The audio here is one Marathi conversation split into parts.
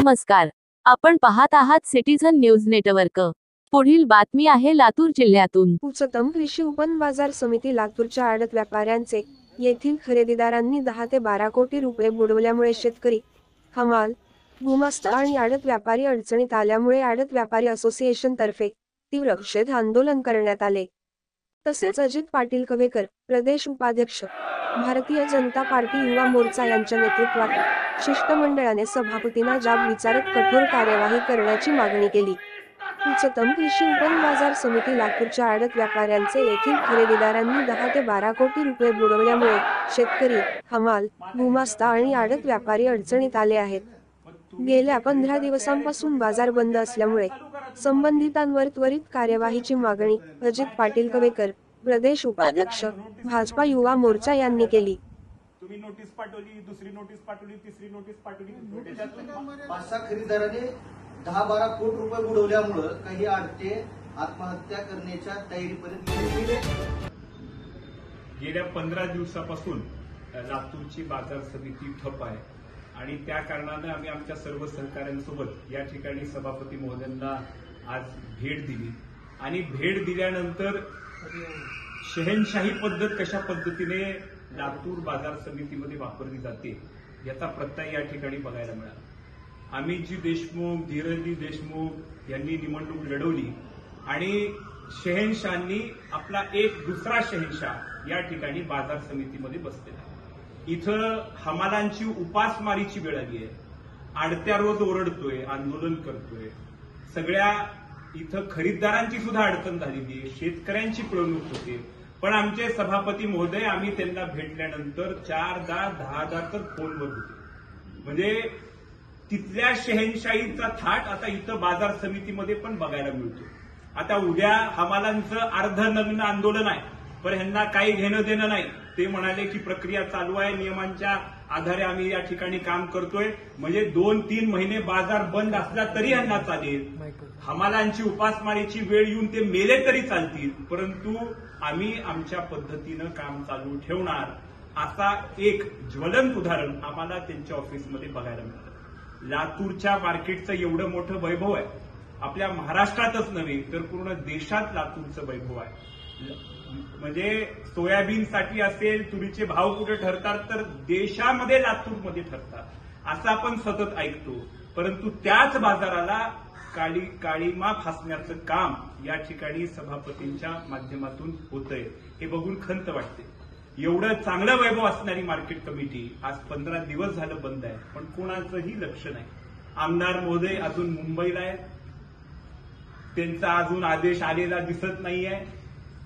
नमस्कार, आपण पाहत आहात सिटीझन न्यूज नेटवर्क। पुढील बातमी आहे लातूर जिल्ह्यातून। उच्चतम कृषी उपन बाजार समिती लातूरच्या आडत व्यापाऱ्यांचे येथील खरेदीदारांनी 10 ते 12 कोटी रुपये बुडवल्यामुळे शेतकरी, हमाल, गुमास्त आणि आडत व्यापारी अडचणीत आल्यामुळे आडत व्यापारी असोसिएशन तर्फे तीव्र निषेध आंदोलन करण्यात आले। तसेच अजित पाटील कवेकर, प्रदेश उपाध्यक्ष, भारतीय जनता पार्टी युवा मोर्चा यांच्या नेतृत्वात शिष्टमंडळाने सभापतींना जाब विचारत कठोर कार्यवाही करण्याची मागणी केली। उच्चतम कृषी उपन बाजार समिती लातूरच्या आडत व्यापाऱ्यांचे येथील खरेदीदारांनी 10 ते 12 कोटी रुपये बुडवल्यामुळे शेतकरी, हमाल, गुमास्ता आणि आडत व्यापारी अडचणीत आले आहेत। गेल्या 15 दिवसांपासून बाजार बंद असल्यामुळे संबंधितांवर त्वरित कार्यवाहीची मागणी अजित पाटील कवेकर, प्रदेश उपाध्यक्ष, भाजपा युवा मोर्चा यांनी केली। तुम्ही नोटीस पाठवली, दुसरी नोटीस पाठवली, तिसरी नोटीस पाठवली, 5-6 खरेदीदारांनी 10-12 कोटी रुपये बुडवल्यामुळे काही आडते आत्महत्या करण्याच्या तयारीपर्यंत गेले। गेल्या 15 दिवसापासून लातूरची बाजार समिती ठप आहे आणि त्या कारणाने आम्ही आमच्या सर्व सहकाऱ्यांसोबत या ठिकाणी सभापती महोदयांना आज भेट दिली आणि भेट दिल्यानंतर शहनशाही पद्धत कशा पद्धतीने लातूर बाजार समितीमध्ये वापरली जाते याचा प्रत्यय या ठिकाणी बघायला मिळाला। अमितजी देशमुख, धीरजजी देशमुख यांनी निवडणूक लढवली आणि शहनशाहांनी आपला एक दुसरा शहनशाह या ठिकाणी बाजार समितीमध्ये बसलेला। इथं हमालांची उपासमारीची वेळ आली आहे। आडत्या रोज ओरडतोय, आंदोलन करतोय। सगळ्या इथं खरीददारांची सुद्धा अडचण झालेली आहे, शेतकऱ्यांची पिळवणूक होते। पण आमचे सभापती महोदय आम्ही त्यांना भेटल्यानंतर 4-10 तर फोनवर होते। म्हणजे तिथल्या शहनशाहीचा थाट आता इथं बाजार समितीमध्ये पण बघायला मिळतो। आता उद्या हमालांचं अर्धनग्न आंदोलन आहे, पण ह्यांना काही घेणं देणं नाही। ते म्हणाले की प्रक्रिया चालू आहे, नियमांच्या आधारे आम्ही या ठिकाणी काम करतोय। म्हणजे 2-3 महिने बाजार बंद असला तरी ह्यांना चालेल, हमालांची उपासमारीची वेळ येऊन ते मेले तरी चालतील, परंतु आम्ही आमच्या पद्धतीनं काम चालू ठेवणार, असा एक ज्वलंत उदाहरण आम्हाला त्यांच्या ऑफिसमध्ये बघायला मिळालं। लातूरच्या मार्केटचं एवढं मोठं वैभव आहे, आपल्या महाराष्ट्रातच नव्हे तर पूर्ण देशात लातूरचं वैभव आहे। म्हणजे सोयाबीनसाठी असेल, तुरीचे भाव कुठे ठरतात तर देशामध्ये लातूरमध्ये ठरतात असं आपण सतत ऐकतो, परंतु त्याच बाजाराला काळीमा फासण्याचं काम या ठिकाणी सभापतींच्या माध्यमातून होतंय हे बघून खंत वाटते। एवढं चांगलं वैभव असणारी मार्केट कमिटी आज 15 दिवस झालं बंद आहे, पण कोणाचंही लक्ष नाही। आमदार महोदय अजून मुंबईला आहेत, त्यांचा अजून आदेश आलेला दिसत नाहीये।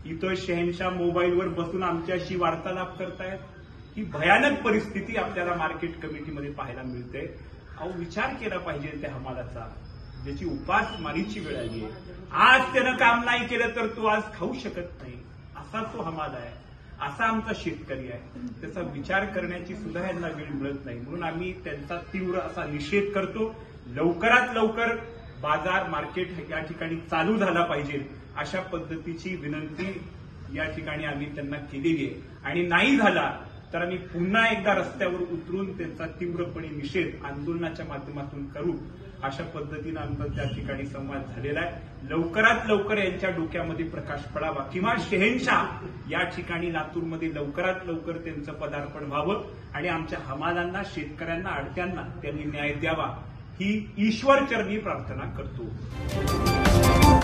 इथं शहनशाह मोबाईलवर बसून आमच्याशी वार्तालाप करतायत। ही भयानक परिस्थिती आपल्याला मार्केट कमिटीमध्ये पाहायला मिळते। अहो, विचार केला पाहिजे त्या हमालाचा, ज्याची उपासमारीची वेळ आली आहे। आज त्यानं काम नाही केलं तर तो आज खाऊ शकत नाही, असा तो हमाल आहे, असा आमचा शेतकरी आहे। त्याचा विचार करण्याची सुद्धा यांना वेळ मिळत नाही, म्हणून आम्ही त्यांचा तीव्र असा निषेध करतो। लवकरात लवकर बाजार मार्केट या ठिकाणी चालू झाला पाहिजे अशा पद्धतीची विनंती या ठिकाणी आम्ही त्यांना केलेली आहे आणि नाही झाला तर आम्ही पुन्हा एकदा रस्त्यावर उतरून त्यांचा तीव्रपणे निषेध आंदोलनाच्या माध्यमातून करू, अशा पद्धतीनं आमचा त्या ठिकाणी संवाद झालेला आहे। लवकरात लवकर यांच्या डोक्यामध्ये प्रकाश पडावा किंवा शहनशाह या ठिकाणी लातूरमध्ये लवकरात लवकर त्यांचं पदार्पण व्हावं आणि आमच्या हमालांना, शेतकऱ्यांना, आडत्यांना त्यांनी न्याय द्यावा ही ईश्वरचरणी प्रार्थना करतो।